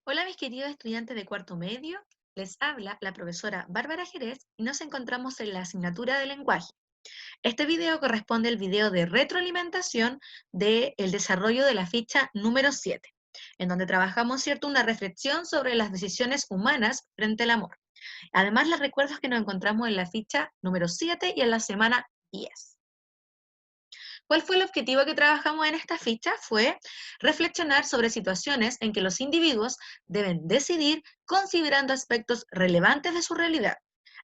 Hola mis queridos estudiantes de cuarto medio, les habla la profesora Bárbara Jerez y nos encontramos en la asignatura de lenguaje. Este video corresponde al video de retroalimentación del desarrollo de la ficha número 7, en donde trabajamos, ¿cierto?, una reflexión sobre las decisiones humanas frente al amor. Además, les recuerdo que nos encontramos en la ficha número 7 y en la semana 10. ¿Cuál fue el objetivo que trabajamos en esta ficha? Fue reflexionar sobre situaciones en que los individuos deben decidir considerando aspectos relevantes de su realidad,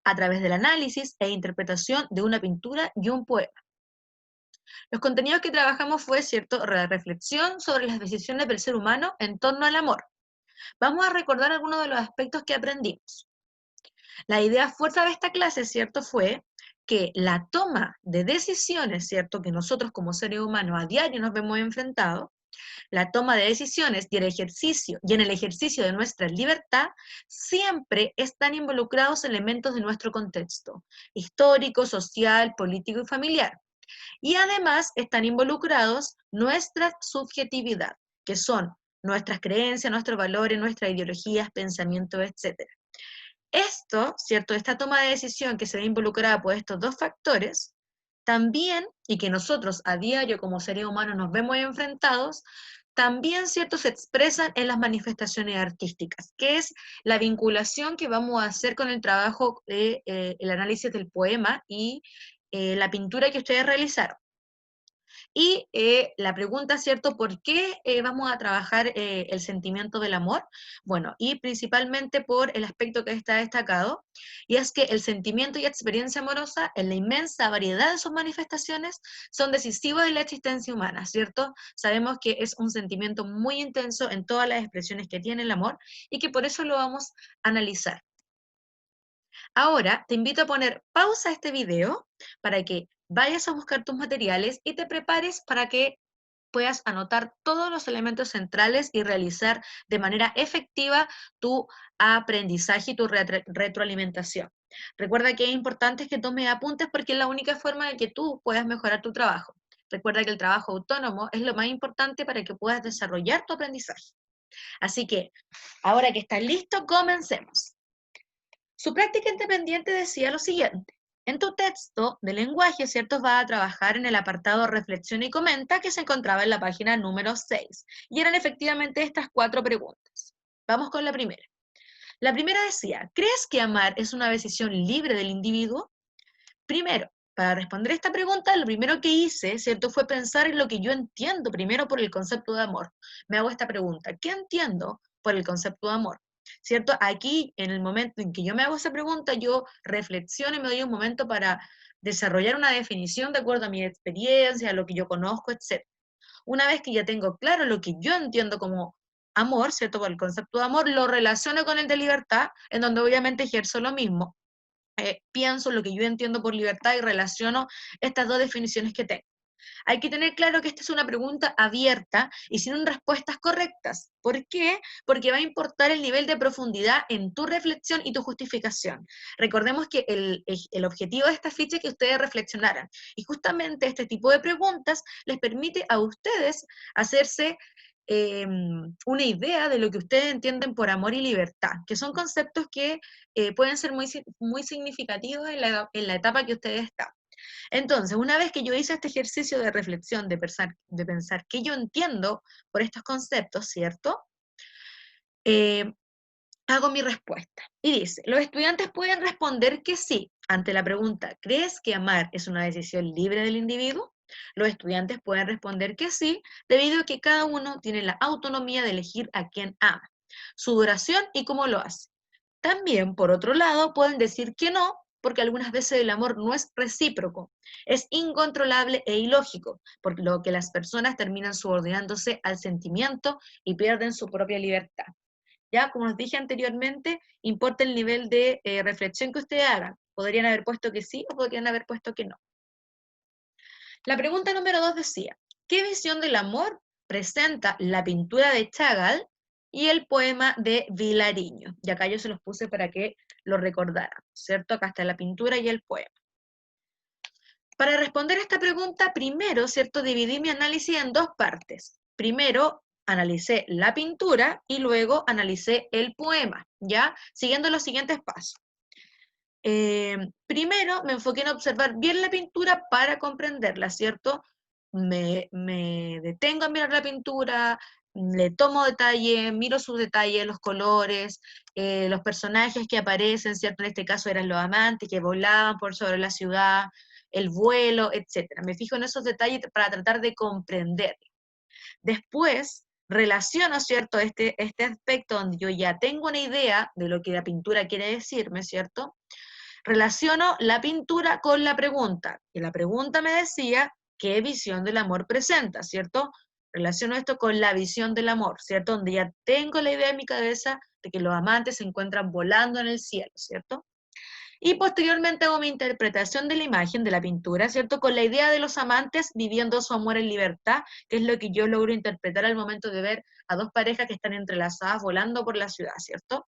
a través del análisis e interpretación de una pintura y un poema. Los contenidos que trabajamos fue, cierto, la reflexión sobre las decisiones del ser humano en torno al amor. Vamos a recordar algunos de los aspectos que aprendimos. La idea fuerza de esta clase, ¿cierto?, fue que la toma de decisiones, ¿cierto?, que nosotros como seres humanos a diario nos vemos enfrentados, la toma de decisiones y en el ejercicio de nuestra libertad, siempre están involucrados elementos de nuestro contexto histórico, social, político y familiar. Y además están involucrados nuestra subjetividad, que son nuestras creencias, nuestros valores, nuestras ideologías, pensamientos, etc. Esto, ¿cierto? Esta toma de decisión que se ve involucrada por estos dos factores, también, y que nosotros a diario como seres humanos nos vemos enfrentados, también, ¿cierto?, se expresan en las manifestaciones artísticas, que es la vinculación que vamos a hacer con el trabajo de el análisis del poema y la pintura que ustedes realizaron. Y la pregunta, ¿cierto? ¿Por qué vamos a trabajar el sentimiento del amor? Bueno, y principalmente por el aspecto que está destacado, y es que el sentimiento y experiencia amorosa, en la inmensa variedad de sus manifestaciones, son decisivos en la existencia humana, ¿cierto? Sabemos que es un sentimiento muy intenso en todas las expresiones que tiene el amor, y que por eso lo vamos a analizar. Ahora te invito a poner pausa a este video para que vayas a buscar tus materiales y te prepares para que puedas anotar todos los elementos centrales y realizar de manera efectiva tu aprendizaje y tu retroalimentación. Recuerda que es importante que tomes apuntes porque es la única forma de que tú puedas mejorar tu trabajo. Recuerda que el trabajo autónomo es lo más importante para que puedas desarrollar tu aprendizaje. Así que, ahora que estás listo, comencemos. Su práctica independiente decía lo siguiente: en tu texto de lenguaje, ¿cierto?, vas a trabajar en el apartado Reflexión y comenta, que se encontraba en la página número 6. Y eran efectivamente estas 4 preguntas. Vamos con la primera. La primera decía: ¿crees que amar es una decisión libre del individuo? Primero, para responder esta pregunta, lo primero que hice, ¿cierto?, fue pensar en lo que yo entiendo primero por el concepto de amor. Me hago esta pregunta: ¿qué entiendo por el concepto de amor? ¿Cierto? Aquí, en el momento en que yo me hago esa pregunta, yo reflexiono y me doy un momento para desarrollar una definición de acuerdo a mi experiencia, a lo que yo conozco, etc. Una vez que ya tengo claro lo que yo entiendo como amor, ¿cierto?, por el concepto de amor, lo relaciono con el de libertad, en donde obviamente ejerzo lo mismo. Pienso lo que yo entiendo por libertad y relaciono estas dos definiciones que tengo. Hay que tener claro que esta es una pregunta abierta y sin respuestas correctas. ¿Por qué? Porque va a importar el nivel de profundidad en tu reflexión y tu justificación. Recordemos que el objetivo de esta ficha es que ustedes reflexionaran. Y justamente este tipo de preguntas les permite a ustedes hacerse una idea de lo que ustedes entienden por amor y libertad, que son conceptos que pueden ser muy significativos en la etapa que ustedes están. Entonces, una vez que yo hice este ejercicio de reflexión, de pensar qué yo entiendo por estos conceptos, ¿cierto? Eh, Hago mi respuesta. Y dice: los estudiantes pueden responder que sí ante la pregunta: ¿crees que amar es una decisión libre del individuo? Los estudiantes pueden responder que sí, debido a que cada uno tiene la autonomía de elegir a quién ama, su duración y cómo lo hace. También, por otro lado, pueden decir que no, porque algunas veces el amor no es recíproco, es incontrolable e ilógico, por lo que las personas terminan subordinándose al sentimiento y pierden su propia libertad. Ya, como os dije anteriormente, importa el nivel de reflexión que ustedes hagan. Podrían haber puesto que sí o podrían haber puesto que no. La pregunta número 2 decía: ¿qué visión del amor presenta la pintura de Chagall y el poema de Vilariño? Y acá yo se los puse para que lo recordaran, ¿cierto? Acá está la pintura y el poema. Para responder a esta pregunta, primero, ¿cierto?, dividí mi análisis en dos partes. Primero, analicé la pintura y luego analicé el poema, ¿ya? Siguiendo los siguientes pasos. Primero me enfoqué en observar bien la pintura para comprenderla, ¿cierto? Me detengo a mirar la pintura, le tomo detalle, miro sus detalles, los colores, los personajes que aparecen, ¿cierto? En este caso eran los amantes que volaban por sobre la ciudad, el vuelo, etc. Me fijo en esos detalles para tratar de comprender. Después relaciono, ¿cierto? Este aspecto donde yo ya tengo una idea de lo que la pintura quiere decirme, ¿cierto? Relaciono la pintura con la pregunta, y la pregunta me decía, ¿qué visión del amor presenta?, ¿cierto? Relaciono esto con la visión del amor, ¿cierto? Donde ya tengo la idea en mi cabeza de que los amantes se encuentran volando en el cielo, ¿cierto? Y posteriormente hago mi interpretación de la imagen de la pintura, ¿cierto? Con la idea de los amantes viviendo su amor en libertad, que es lo que yo logro interpretar al momento de ver a dos parejas que están entrelazadas volando por la ciudad, ¿cierto?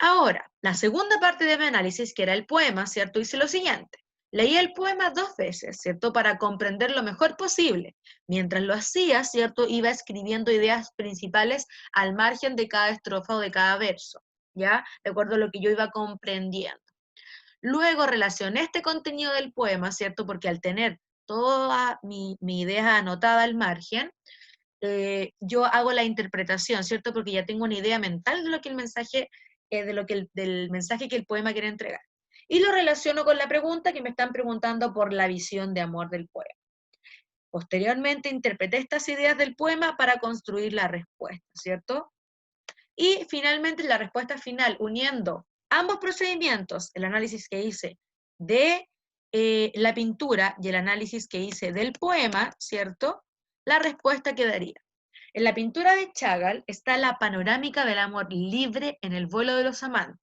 Ahora, la segunda parte de mi análisis, que era el poema, ¿cierto? Hice lo siguiente. Leí el poema 2 veces, ¿cierto? Para comprender lo mejor posible. Mientras lo hacía, ¿cierto? Iba escribiendo ideas principales al margen de cada estrofa o de cada verso, ¿ya? De acuerdo a lo que yo iba comprendiendo. Luego relacioné este contenido del poema, ¿cierto? Porque al tener toda mi idea anotada al margen, yo hago la interpretación, ¿cierto? Porque ya tengo una idea mental de lo que el mensaje, del mensaje que el poema quiere entregar. Y lo relaciono con la pregunta que me están preguntando por la visión de amor del poema. Posteriormente interpreté estas ideas del poema para construir la respuesta, ¿cierto? Y finalmente la respuesta final, uniendo ambos procedimientos, el análisis que hice de la pintura y el análisis que hice del poema, ¿cierto? La respuesta quedaría. En la pintura de Chagall está la panorámica del amor libre en el vuelo de los amantes.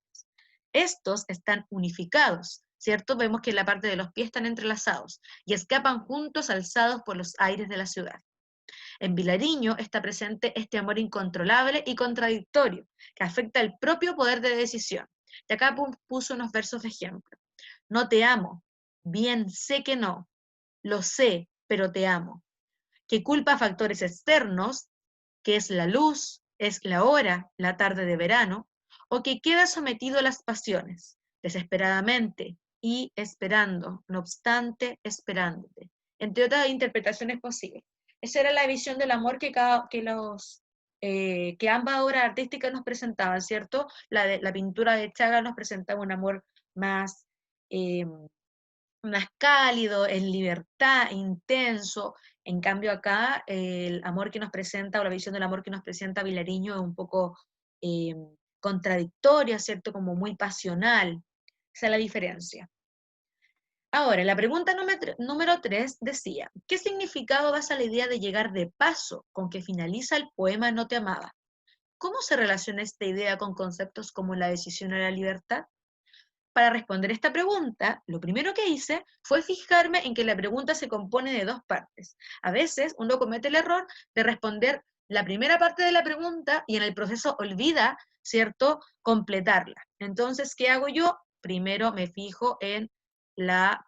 Estos están unificados, ¿cierto? Vemos que en la parte de los pies están entrelazados y escapan juntos alzados por los aires de la ciudad. En Vilariño está presente este amor incontrolable y contradictorio, que afecta el propio poder de decisión. Y acá puso unos versos de ejemplo. No te amo, bien sé que no, lo sé, pero te amo. Que culpa a factores externos, que es la luz, es la hora, la tarde de verano, o que queda sometido a las pasiones, desesperadamente y esperando, no obstante, esperándote, entre otras interpretaciones posibles. Esa era la visión del amor que ambas obras artísticas nos presentaban, ¿cierto? La pintura de Chagall nos presentaba un amor más, eh, más cálido, en libertad, intenso. En cambio acá, el amor que nos presenta, o la visión del amor que nos presenta Vilariño es un poco eh, contradictoria, ¿cierto? Como muy pasional. Esa es la diferencia. Ahora, la pregunta número 3 decía, ¿qué significado das a la idea de llegar de paso con que finaliza el poema No te amaba? ¿Cómo se relaciona esta idea con conceptos como la decisión o la libertad? Para responder esta pregunta, lo primero que hice fue fijarme en que la pregunta se compone de dos partes. A veces uno comete el error de responder la primera parte de la pregunta y en el proceso olvida, ¿cierto?, completarla. Entonces, ¿qué hago yo? Primero me fijo en la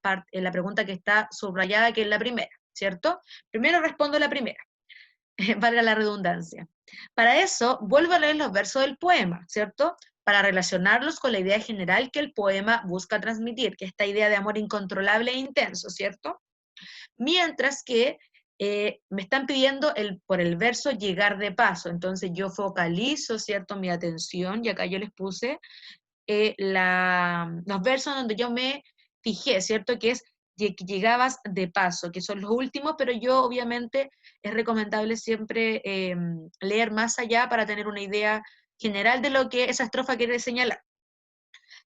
pregunta que está subrayada, que es la primera, ¿cierto? Primero respondo la primera, valga la redundancia. Para eso, vuelvo a leer los versos del poema, ¿cierto? Para relacionarlos con la idea general que el poema busca transmitir, que es esta idea de amor incontrolable e intenso, ¿cierto? Mientras que me están pidiendo por el verso llegar de paso, entonces yo focalizo, ¿cierto?, mi atención, y acá yo les puse los versos donde yo me fijé, ¿cierto?, que es que llegabas de paso, que son los últimos, pero yo obviamente es recomendable siempre leer más allá para tener una idea general de lo que esa estrofa quiere señalar.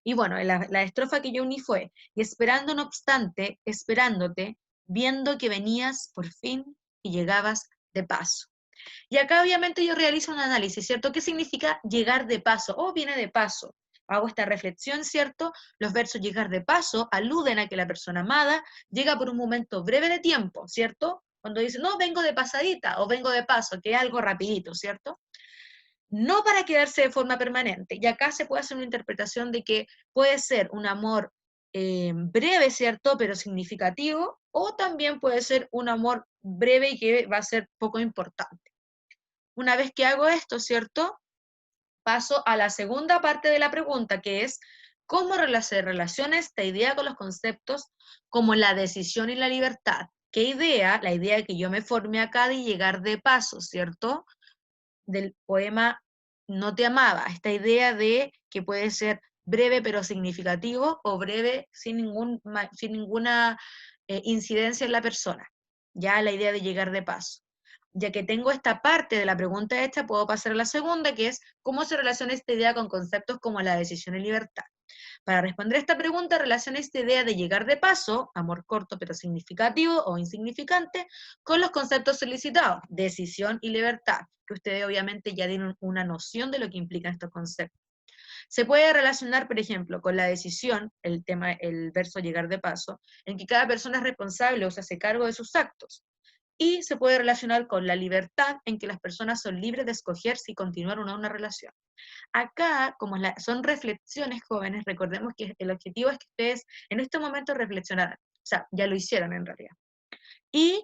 Y bueno, la estrofa que yo uní fue, y esperando no obstante, esperándote, viendo que venías por fin y llegabas de paso. Y acá obviamente yo realizo un análisis, ¿cierto? ¿Qué significa llegar de paso? O viene de paso. Hago esta reflexión, ¿cierto? Los versos llegar de paso aluden a que la persona amada llega por un momento breve de tiempo, ¿cierto? Cuando dice, no, vengo de pasadita o vengo de paso, que es algo rapidito, ¿cierto? No para quedarse de forma permanente. Y acá se puede hacer una interpretación de que puede ser un amor breve, ¿cierto? Pero significativo, o también puede ser un amor breve y que va a ser poco importante. Una vez que hago esto, ¿cierto? Paso a la segunda parte de la pregunta, que es cómo se relaciona esta idea con los conceptos como la decisión y la libertad. ¿Qué idea? La idea que yo me formé acá de llegar de paso, ¿cierto? Del poema No te amaba, esta idea de que puede ser breve pero significativo o breve sin ninguna incidencia en la persona. Ya la idea de llegar de paso. Ya que tengo esta parte de la pregunta hecha, puedo pasar a la segunda, que es cómo se relaciona esta idea con conceptos como la decisión y libertad. Para responder esta pregunta, relaciona esta idea de llegar de paso, amor corto pero significativo o insignificante, con los conceptos solicitados, decisión y libertad, que ustedes obviamente ya tienen una noción de lo que implican estos conceptos. Se puede relacionar, por ejemplo, con la decisión, el verso llegar de paso, en que cada persona es responsable o se hace cargo de sus actos. Y se puede relacionar con la libertad, en que las personas son libres de escoger si continuar o no una relación. Acá, como son reflexiones jóvenes, recordemos que el objetivo es que ustedes en este momento reflexionaran. O sea, ya lo hicieron en realidad. Y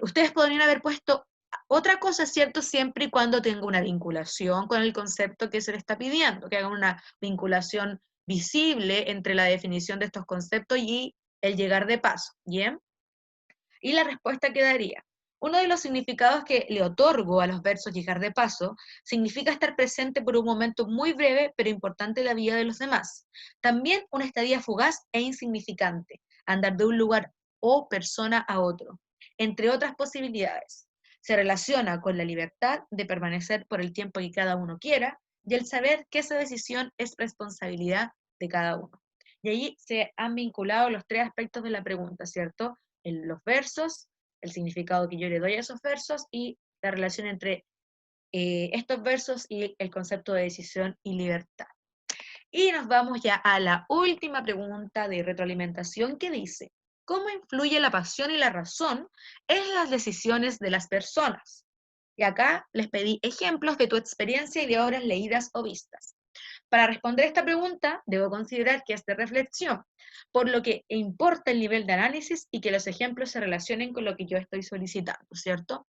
ustedes podrían haber puesto otra cosa, ¿cierto? Siempre y cuando tenga una vinculación con el concepto que se le está pidiendo, que hagan una vinculación visible entre la definición de estos conceptos y el llegar de paso, ¿bien? Y la respuesta quedaría: uno de los significados que le otorgo a los versos llegar de paso significa estar presente por un momento muy breve pero importante en la vida de los demás. También una estadía fugaz e insignificante, andar de un lugar o persona a otro, entre otras posibilidades. Se relaciona con la libertad de permanecer por el tiempo que cada uno quiera y el saber que esa decisión es responsabilidad de cada uno. Y ahí se han vinculado los tres aspectos de la pregunta, ¿cierto? Los versos, el significado que yo le doy a esos versos y la relación entre estos versos y el concepto de decisión y libertad. Y nos vamos ya a la última pregunta de retroalimentación que dice: ¿cómo influye la pasión y la razón en las decisiones de las personas? Y acá les pedí ejemplos de tu experiencia y de obras leídas o vistas. Para responder esta pregunta, debo considerar que es de reflexión, por lo que importa el nivel de análisis y que los ejemplos se relacionen con lo que yo estoy solicitando, ¿cierto?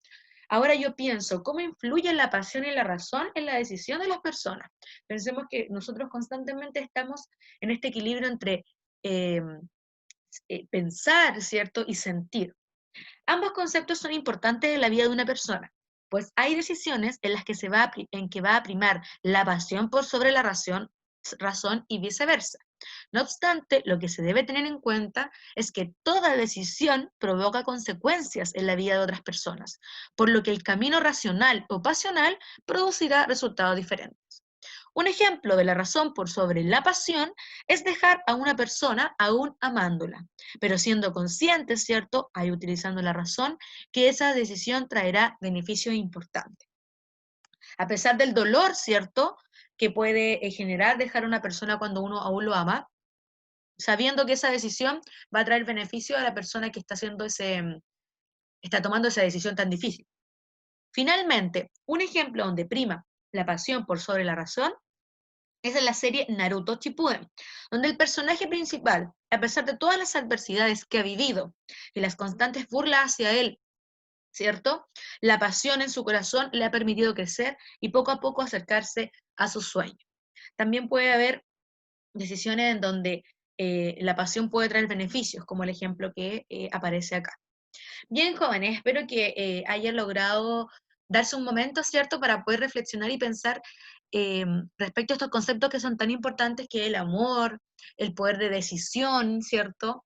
Ahora yo pienso, ¿cómo influye la pasión y la razón en la decisión de las personas? Pensemos que nosotros constantemente estamos en este equilibrio entre eh, pensar, ¿cierto? Y sentir. Ambos conceptos son importantes en la vida de una persona, pues hay decisiones en las que en que va a primar la pasión por sobre la razón y viceversa. No obstante, lo que se debe tener en cuenta es que toda decisión provoca consecuencias en la vida de otras personas, por lo que el camino racional o pasional producirá resultados diferentes. Un ejemplo de la razón por sobre la pasión es dejar a una persona aún amándola, pero siendo consciente, ¿cierto?, ahí utilizando la razón, que esa decisión traerá beneficios importantes. A pesar del dolor, ¿cierto?, que puede generar dejar a una persona cuando uno aún lo ama, sabiendo que esa decisión va a traer beneficio a la persona que está tomando esa decisión tan difícil. Finalmente, un ejemplo donde prima la pasión por sobre la razón es en la serie Naruto Shippuden, donde el personaje principal, a pesar de todas las adversidades que ha vivido y las constantes burlas hacia él, ¿cierto? La pasión en su corazón le ha permitido crecer y poco a poco acercarse a sus sueños. También puede haber decisiones en donde la pasión puede traer beneficios, como el ejemplo que aparece acá. Bien, jóvenes, espero que hayan logrado darse un momento, ¿cierto?, para poder reflexionar y pensar eh, respecto a estos conceptos que son tan importantes, que es el amor, el poder de decisión, ¿cierto?,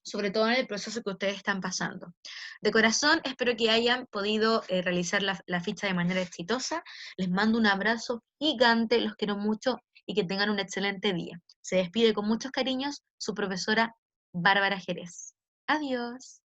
sobre todo en el proceso que ustedes están pasando. De corazón, espero que hayan podido realizar la ficha de manera exitosa. Les mando un abrazo gigante, los quiero mucho y que tengan un excelente día. Se despide con muchos cariños su profesora Bárbara Jerez. Adiós.